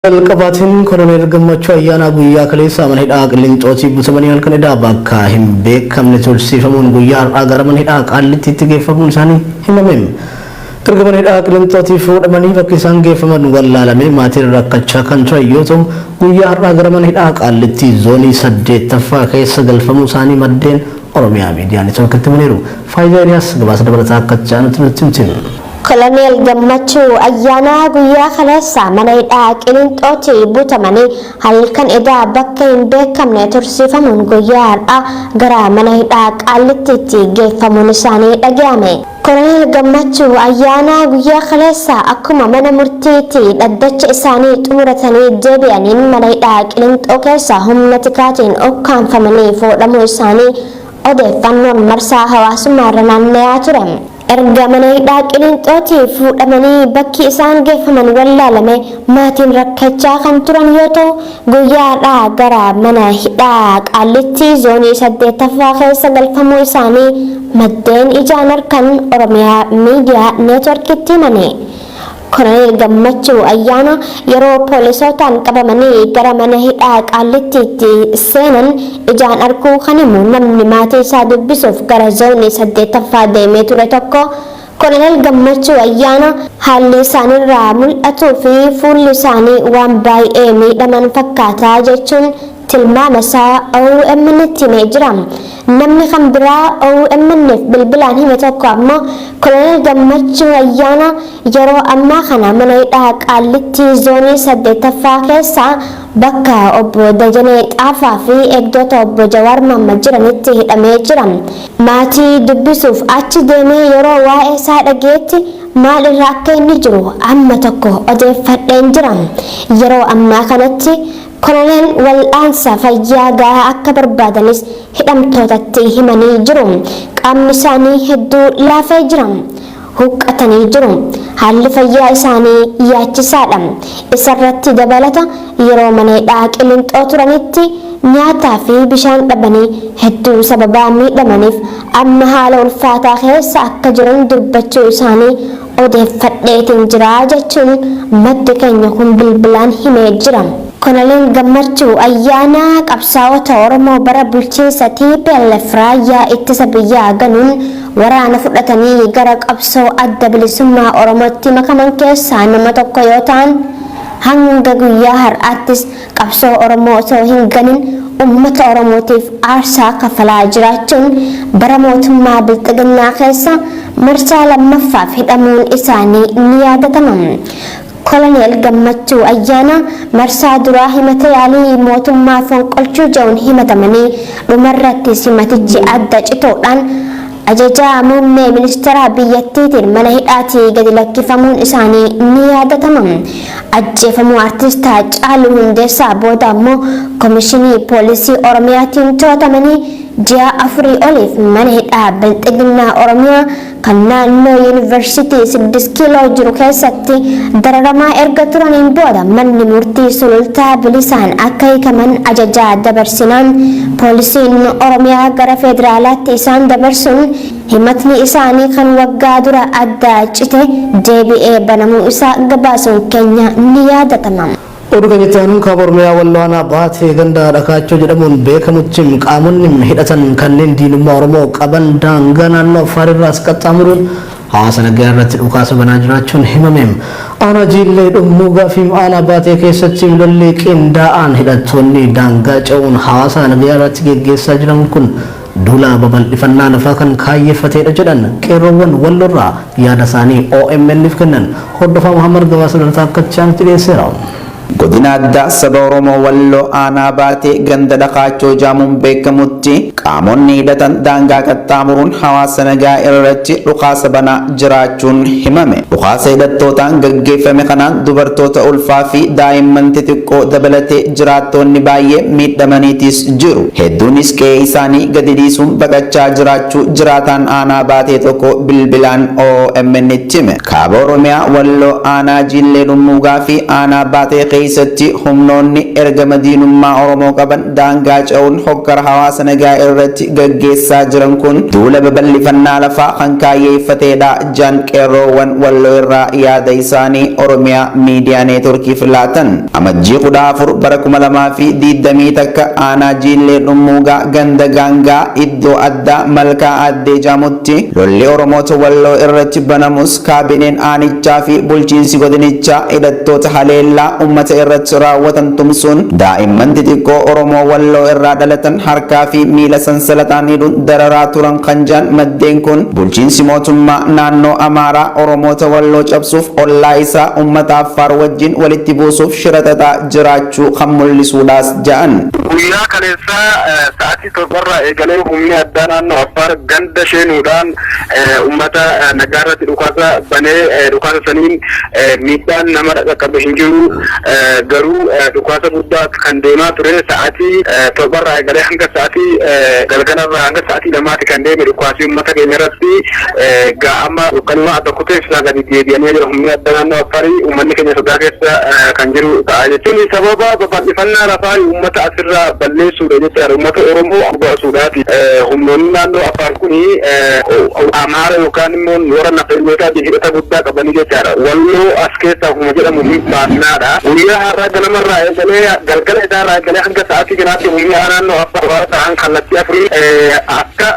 Alqabatin Colonel Gammachu ayyaana guyyaa kaleessa mana hidhaa Qiliinxootii butamanii halkan hidhaa bakka hin beekamne tursiifamuun guyyaa har'aa gara mana hidhaa Qaallittiitti geeffamuun isaanii himame. Erga mana hidhaa Qiliinxootii fuudhamanii bakki isaan geeffaman wallaalame maatiin rakkachaa kan turan yoo ta'u guyyaa har'aa gara mana hidhaa Qaallittii zoonii 8ffaa keessa galfamuu isaanii maddeen Oromiyaa miidiyaa neetwoorkiitti himaniiru. Faayidaa Eliyaas gabaasa dabalataa akka jaanutti nutti himte. Colonel Gammachu ayyaana guyyaa kaleessa mana hidhaa Qiliinxootii butamanii halkan hidhaa bakka hin beekamne tursiifamuun guyyaa har'aa gara mana hidhaa Qaallittiitti geeffamuun isaanii dhaga'ame. Colonel Gammachu ayyaana guyyaa kaleessa akkuma mana murtiitti dhaddacha isaanii xumuratanii deebi'aniin mana hidhaa Qiliinxoo keessa humna tikaatiin ukkaanfamanii fuudhamuu isaanii odeeffannoon marsaa hawaasummaa irra naanna'aa ture. Erga mana hidhaa Qiliinxootii fuudhamanii bakki isaan geeffaman wallaalame maatiin rakkachaa kan turan yoo ta'u guyyaa har'aa gara mana hidhaa Qaallittii zoonii 8ffaa keessa galfamuu isaanii maddeen ijaan argan Oromiyaa miidiyaa neetwoorkiitti himani. Colonel Gammachu ayyaana yeroo poolisootaan qabamanii gara mana hidhaa Qaallittiitti seenan ijaan arguu kan himu namni maatii isaa dubbisuuf gara zoonii 8ffaa deemee ture tokko Colonel Gammachu ayyaana haalli isaanirraa mul'atuu fi fuulli isaanii waan baay'ee miidhaman fakkaataa jechuun tilmaama isaa OMN'tti himee jira. Namni kan biraa OMN'f bilbilaan hime tokko ammoo Colonel Gammachu ayyaana yeroo ammaa kana mana hidhaa Qaallittii zoonii 8ffaa keessa bakka obbo Dajanee Xaafaa fi eegdota obbo Jawaar Mohammad jiranitti hidhamee jira. Maatii dubbisuuf achi deemee yeroo waa'ee isaa dhageetti maal irra akka inni jiru amma tokko odeeffadheen jira. Yeroo ammaa kanatti Colonel wal'aansa fayyaa gahaa akka barbaadanis hidhamtootatti himanii jiru. Qaamni isaanii hedduu laafee jira. Huqqatanii jiru. Haalli fayyaa isaanii yaachisaadha. Isarratti dabalata yeroo mana hidhaa Qiliinxoo turanitti nyaataa fi bishaan dhabanii hedduu sababaa miidhamaniif amma haala ulfaataa keessa akka jiran dubbachuu isaanii odeeffadheetiin jira jechuun maddi keenya kun bilbilaan himee jira. Colonel Gammachu ayyaana qabsaa'ota Oromoo bara bulchiinsa TPLF raayyaa ittisa biyyaa ganuun waraana fudhatanii gara qabsoo adda bilisummaa Oromootti makaman keessaa nama tokko yoo ta'an hanga guyyaa har'aattis qabsoo Oromoo osoo hin ganin uummata Oromootiif aarsaa kafalaa jiraachuun bara mootummaa Bilxiginnaa keessa marsaa lammaffaaf hidhamuun isaanii ni yaadatama. Colonel Gammachu ayyaana marsaa duraa himata yaalii mootummaa fonqolchuu jedhuun himatamanii dhumarratti simatichi adda citoodhaan ajajaa muummee ministeera biyyattiitiin mana hidhaatii gadi lakkifamuun isaanii ni yaadatama. Ajjeefamuu artistaa Haacaaluu Hundeessaa booda ammoo komishinii poolisii Oromiyaatiin to'atamanii ji'a 4 oliif mana hidhaa Bilxiginnaa Oromiyaa kan naannoo yuunivarsiitii 6 kiiloo jiru keessatti dararamaa erga turaniin booda manni murtii sulultaa bilisaan akka hiikaman ajajaa dabarsinaan poolisiin Oromiyaa gara federaalaatti isaan dabarsuun himatni isaanii kan waggaa dura adda cite deebi'ee banamuu isaa gabaasuun keenya ni yaadatama. Oduu kanatti kaaba Oromiyaa Wallaanaa baatee ganda dhakaachoo jedhamuun beekamutti qaamonni hidhatan kanneen diinummaa Oromoo qaban daangaa naannoo Affaariirraas qaxxaamuruun hawaasa nagaa irratti dhukaasa banaa jiraachuun himame. Aanaa Jiillee Dhummuugaa fi aanaa baatee keessatti lolli qindaa'aan hidhattoonni daangaa ce'uun hawaasa nagaa irratti geggeessaa jiran kun duula babal'ifannaa lafaa kan kaayeffateedha jedhan qeerroowwan Wallorraa yaada isaanii OMN'f kennan. Hordofaa Muhammad gabaasa dalataa akka chaanti dhiyeesseera. Godina addaa saba Oromoo Walloo aanaa baatee ganda dhakaachoo jaamuun beekamutti qaamonni hidhatan daangaa qaxxaamuruun hawaasa nagaa irratti dhukaasa banaa jiraachuun himame. Dhukaasa hidhattootaan gaggeeffame kanaan dubartoota ulfaa fi daa'imman xixiqqoo dabalatee jiraattonni baay'ee miidhamaniitis jiru. Hedduunis qe'ee isaanii gadi dhiisuun baqachaa jiraachuu jiraataan aanaa baatee tokko bilbilaan OMN'tti hime. Kaaba Oromiyaa Walloo aanaa Jiillee Dhummuugaa fi aanaa baatee keessatti humnoonni ergama diinummaa Oromoo qaban daangaa ce'uun hokkara hawaasa nagaa irratti gaggeessaa jiran kun duula babal'ifannaa lafaa kan kaayyeeffateedha. Jaan qeerroowwan Walloo irraa yaada isaanii Oromiyaa miidiyaa neetworkiif laatan. Amajjii 14 bara 2020 takka aanaa Jiillee Dhummuugaa ganda Gaangaa iddoo addaa Malkaa Addee Jaamutti lolli Oromoota Walloo irratti banamus kaabineen aanichaa fi bulchiinsi godinichaa hidhattoota haleellaa ummata irratti raawwatan tumsuun daa'imman xixiqqoo Oromoo Walloo irraa dhalatan harkaa fi miila sansalataan hidhuun dararaa turan kan jaan maddeen kun bulchiinsi mootummaa naannoo Amaaraa Oromoota Walloo cabsuuf ollaa isaa ummata Affaar wajjin walitti buusuuf shiraxaxaa jiraachuu kan mul'isuudhaas ja'an. Guyyaa kaleessaa sa'aatii torbarraa eegalee humni addaa naannoo Affaar ganda sheenuudhaan ummata nagaa irratti dhukaasa banee dhukaasa saniin miidhaan nama qaqqabe hin jiru. Garuu dhukaasa guddaa kan deemaa ture sa'aatii torbarraa eegalee hanga sa'aatii galgalarraa hanga sa'aatii lamaatti kan deeme dhukaasii ummata keenya irratti ga'ama yookaan adda kuteessaa gadi deebi'anii jira. Humni addaa naannoo Affaarii uummanni keenya sodaa keessa kan jiru ta'a jechuun sababa babal'ifannaa lafaa uummata asirraa balleessuudha jechuudha. Uummata Oromoo baasuudhaati. Humnoonni naannoo Affaar kuni Amaara yookaan immoo warra nafeelootaa hidhata guddaa qabanii jechaadha. Walloo as keessaa akkuma jedhamu ni baasnaadha. Guyyaa har'aa ganamarraa eegalee galgala isaarraa eegalee hanga sa'aatii kanaatti humni naannoo Affaar waan ta'an kallattii afurii akka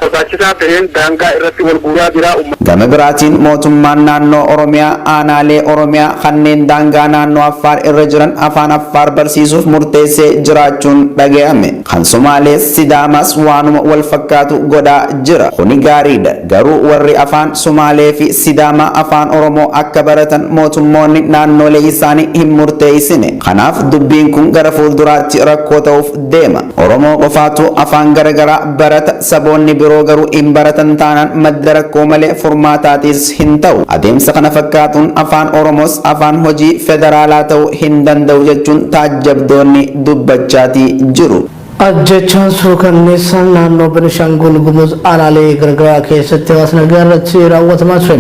sodaachisaa ta'een daangaa irratti wal guuraa jira. Gama biraatiin mootummaan naannoo Oromiyaa aanaalee Oromiyaa kanneen daangaa naannoo Affaar irra jiran afaan Affaar barsiisuuf murteessee jiraachuun dhaga'ame. Kan Somaalees Sidaamas waanuma wal fakkaatu godhaa jira. Kuni gaariidha. Garuu warri afaan Somaalee fi Sidaamaa afaan Oromoo akka baratan mootummoonni naannolee isaanii hin murteessine. Kanaaf dubbiin kun gara fuulduraatti rakkoo ta'uuf deema. Oromoo qofaatu afaan garagaraa barata, saboonni biroo garuu hin baratan taanaan madda rakkoo malee furmaataatis hin ta'u. Adeemsa kana fakkaatuun afaan Oromoos afaan hojii federaalaa ta'uu hin danda'u jechuun taajjabdoonni dubbachaatii jiru. Ajjechaan suukanneessaan naannoo Benishaangul Gumuz aanaalee garagaraa keessatti hawaasa nagaa irratti raawwatamaa ture.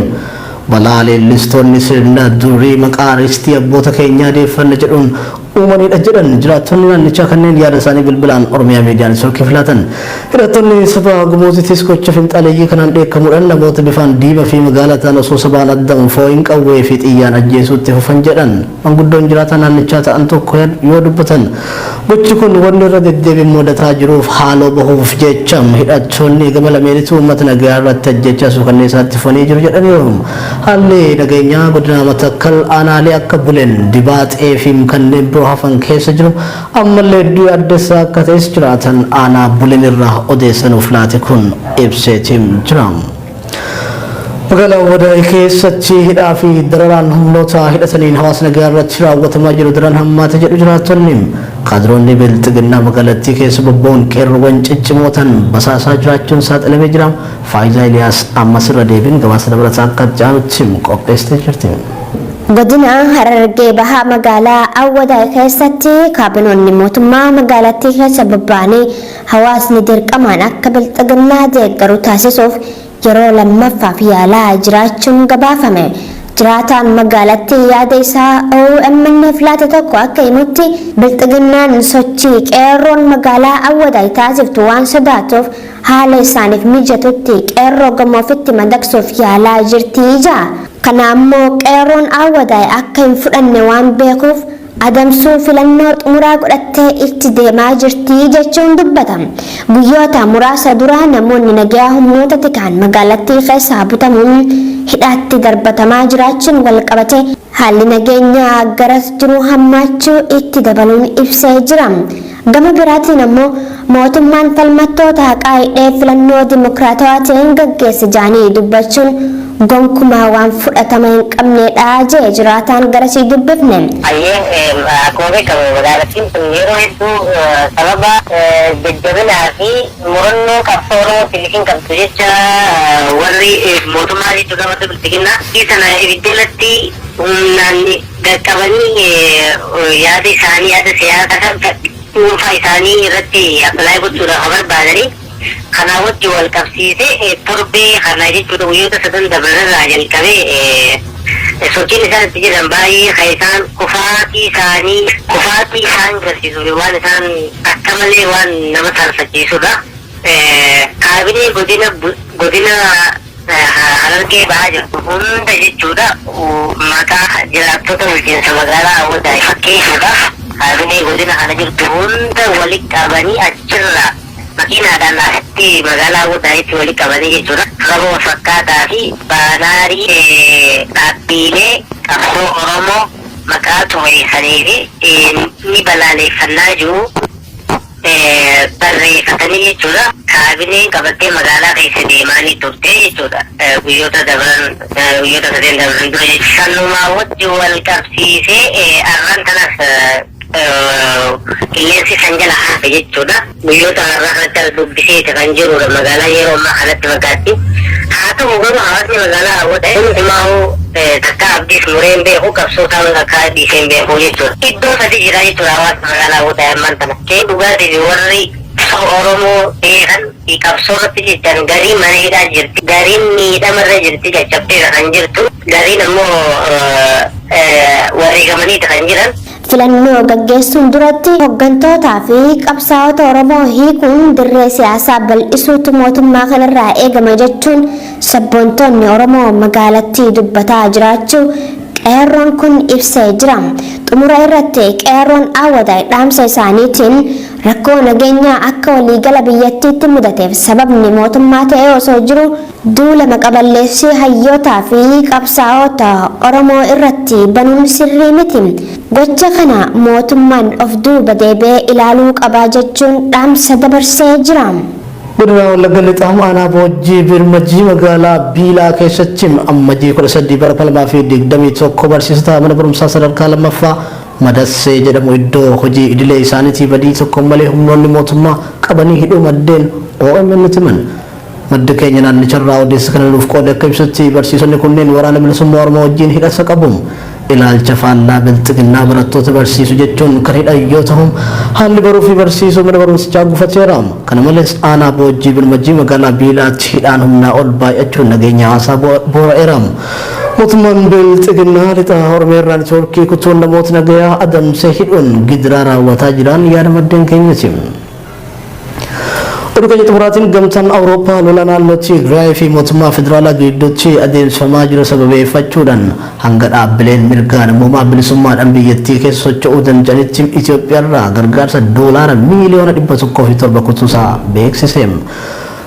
Balaa leellistoonni sirna durii maqaa aartistii abboota keenyaa deeffanna jedhuun uumanidha jedhan jiraattonni naannichaa kanneen yaada isaanii bilbilaan Oromiyaa miidiyaan neetworkiif laatan. Hidhattoonni saba Gumuzitis gocha finxaaleeyyii kanaan dheekkamuudhaan namoota bifaan diimaa fi magaalaa ta'an osoo sabaan addamu fooyin qawwee fi xiyyaan ajjeesuutti fufan jedhan. Manguddoon jiraataa naannichaa ta'an tokko yoo dubbatan gochi kun wanni irra deddeebiin mudataa jiruuf haaloo bahuuf jecha hidhattoonni gama lameenitu uummata nagaa irratti ajjechaa suukanneessaatti fufanii jiru jedhaniiru. Haalli nageenyaa godina Matakkal aanaalee akka Buleen Dibaaxee fi kanneen biroo hafan keessa jiru ammallee iddoo adda akka ta'es jiraatan aanaa Buleen irraa odeessanuuf laate kun ibseetiin jira. Magaalaa Wadaay keessatti hidhaa fi dararaan humnoota hidhataniin hawaasa nagaa irratti raawwatamaa jiru daran hammaata jedhu jiraattonni. Kaadiroonni bilxiginnaa magaalattii keessa bobba'uun qeerroowwan ciccimootan basaasaa jiraachuun saaxilamee jira. Faayidaa Iliyaas ammas irra deebiin gabaasa dabalataa akka jaanutti qopheessitee jirti. Godina Harargee Bahaa magaalaa Awwadaay keessatti kaabinoonni mootummaa magaalattii keessa bobba'anii hawaasni dirqamaan akka bilxiginnaa deeggaru taasisuuf yeroo lammaffaaf yaalaa jiraachuun gabaafame. Jiraataan magaalattii yaada isaa OMN'f laate tokko akka himutti bilxiginnaan sochii qeerroon magaalaa Awwadaay taasiftu waan sodaatuuf haala isaaniif mijatutti qeerroo gamoofitti madaqsuuf yaalaa jirti ija. Kana ammoo qeerroon Awwadaay akka hin fudhanne waan beekuuf adamsuu filannoo xumuraa godhattee itti deemaa jirti jechuun dubbatama. Guyyoota muraasa dura namoonni nagaa humnoota tikaan magaalattii keessaa butamuun hidhaatti darbatamaa jiraachuun wal qabate haalli nageenyaa garas jiru hammaachuu itti dabaluun ibsee jira. Gama biraatiin ammoo mootummaan falmattoota haqaa hidhee filannoo dimokiraatawaa ta'een gaggeesse jaanii dubbachuun gonkumaa waan fudhatama hin qabnedha jee jiraataan garasii dubbifne. Akkuma beekamu magaalattiin kun yeroo hedduu sababa jajjabinaa fi murannoo qabsoo Oromootti liqin qabdu jecha warri mootummaa jechuudha gama bilxiginnaa sana ibiddeelatti humnaan qaqqabanii yaada isaanii yaada siyaasaa dhuunfaa isaanii irratti appilaayi gochuudhaaf barbaadanii kanaa wajji wal qabsiise torbee kana jechuudha guyyoota sadan dabalarraa jalqabee sochiin isaan itti jiran baay'ee kan isaan kufaatii isaan garsiisu waan isaan akka malee waan nama saarfachiisudha. Kaabinee godina Harargee bahaa jirtu hunda jechuudha maqaa jiraattota bulchiinsa magaalaa hawwataa fakkeessuudhaaf kaabinee godina kana jirtu hunda walitti qabanii achirra makiinaadhaan asitti magaalaa hawwataatti walitti qabanii jechuudha. Sababa fakkaataa fi baanaarii dhaabbiilee qabsoo Oromoo maqaa tumeessanii fi ni balaaleffannaa jiru barreeffatanii jechuudha. Kaabineen qabattee magaalaa keessa deemanii turte jechuudha. Guyyoota sadeen dabran dura jechuudha. Sanumaa wajji wal qabsiisee arran kanas qilleensi san jala hafe jechuudha. Guyyoota har'aa kanatti dubbiseeti kan jirudha magaalaa yeroo ammaa kanatti fakkaatti. Haa ta'u garuu hawaasni magaalaa hawwata hundumaa takka abdiis mureen beeku qabsootaan akka dhiiseen beeku jechuudha. Iddoo sadi jira jechuudha hawaasni magaalaa hawwata ammaan kana. Dhugaatii warri Oromoo beekan qabsoorratti jechaan garii mana hidhaa jirti, gariin miidhamarra jirti, caccabteera kan jirtu, gariin ammoo wareegamaniita kan jiran. Filannoo gaggeessuun duratti hooggantootaa fi qabsaa'ota Oromoo hiikuun dirree siyaasaa bal'isuutu mootummaa kanarraa eegama jechuun sabboontonni Oromoo magaalattii dubbataa jiraachuu qeerroon kun ibsee jira. Xumura irratti qeerroon Awwadaa dhaamsa isaaniitiin rakkoo nageenyaa akka waliigala biyyattiitti mudateef sababni mootummaa ta'ee osoo jiru duula maqaballeessii hayyootaa fi qabsaa'ota Oromoo irratti banuun sirrii miti. Gocha kana mootummaan of duuba deebi'ee ilaaluu qabaa jechuun dhaamsa dabarsee jira. Godina Wallagga Lixaa aanaa Boojjii Birmajii magaalaa Biilaa keessatti ammajii 13 bara 2021 barsiisota mana barumsaa sadarkaa lammaffaa Madassee jedhamu iddoo hojii idilee isaaniitii badii tokko malee humnoonni mootummaa qabanii hidhuu maddeen OMN himan. Madda keenya naannicharraa odeessa kana nuuf qooda akka ibsutti barsiisonni kunneen waraana bilisummaa Oromoo wajjin hidhata qabu. Ilaalcha faallaa bilxiginnaa barattoota barsiisu jechuun kan hidhan yoo ta'u haalli baruu fi barsiisuu mana barumsichaa gufateera. Kana malees aanaa Boojjii Birmajii magaalaa Biilaatti hidhaan humnaa ol baay'achuun nageenya hawaasaa boora'eera. Mootummaan bilxiginnaa lixaa Oromiyaa irraa neetwoorkii kutuun namoota nagayaa adamsee hidhuun gidiraa raawwataa jiran yaada maddeen keenyati. Oduu xumuraatiin gamtaan Awurooppaa lola naannoo Tigraay fi mootummaa federaalaa gidduutti adeemsifamaa jiru sababeeffachuudhaan hanga dhaabbileen mirgaa namummaa bilisummaadhaan biyyattii keessa socho'uu danda'anitti Itoophiyaarraa gargaarsa doolaara miiliyoona 107 kutuusaa beeksise.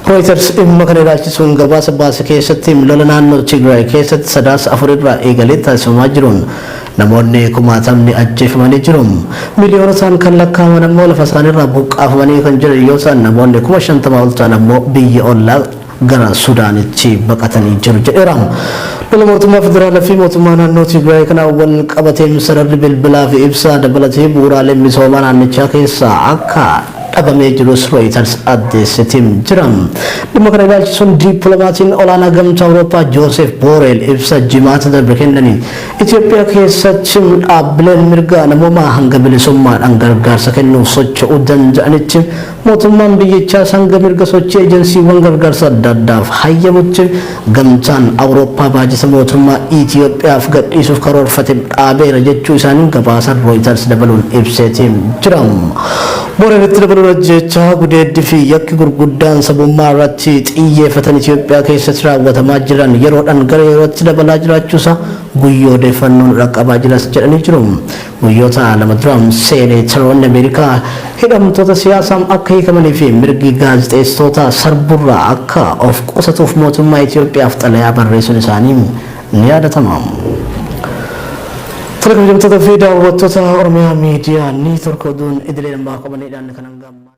Reuters dhimma kana ilaalchisuun gabaasa baase keessatti lola naannoo Tigraay keessatti sadaasa 4 irraa eegalee taasifamaa jiruun namoonni kumaatamni ajjeefamanii jiru. Miiliyoonotaan kan lakkaa'aman ammoo lafa isaaniirraa buqqaafamanii kan jiran yoo ta'an namoonni 50,000 ol ta'an ammoo biyya ollaa gara Sudaanitti baqatanii jiru jedheera. Lola mootummaa federaalaa fi mootummaa naannoo Tigraay kana wal qabatee sararri bilbilaa fi ibsaa dabalatee bu'uuraalee misoomaa naannichaa keessaa akka dhabamee jirus Reuters addeessitim jira. Dhimma kana ilaalchisuun diipiloomatiin olaanaa gamtaa Awurooppaa Joosef Booreel ibsa jimaata darbe kennaniin Itoophiyaa keessatti dhaabbileen mirgaa namummaa hanga bilisummaadhaan gargaarsa kennuuf socho'uu danda'anitti mootummaan biyyichaa hanga mirga sochii ejensiiwwan gargaarsa adda addaaf hayyamutti gamtaan Awurooppaa baajata mootummaa Itoophiyaaf gadhiisuuf karoorfate dhaabeera jechuu isaanii gabaasa Reuters dabaluun ibseetim jira. Booreelitti dabaluun jecha gudeeddii fi yakki gurguddaan sabummaa irratti xiyyeeffatan Itoophiyaa keessatti raawwatamaa jiran yeroodhaan gara yerootti dabalaa jiraachuusaa guyyoo odeeffannoon dhaqqabaa jiras jedhanii jiru. Guyyoota lama dura seeneetaroonni Ameerikaa hidhamtoota siyaasaa akka hiikamanii fi mirgi gaazexeessitoota sarburraa akka of qusatuuf mootummaa Itoophiyaaf xalayaa barreessuun isaanii ni yaadatama. Terkabajamtoota fi daawwattoota Oromiyaa miidiyaa neetwoorkii oduun idilee lambaa qabanidhaan kan hangam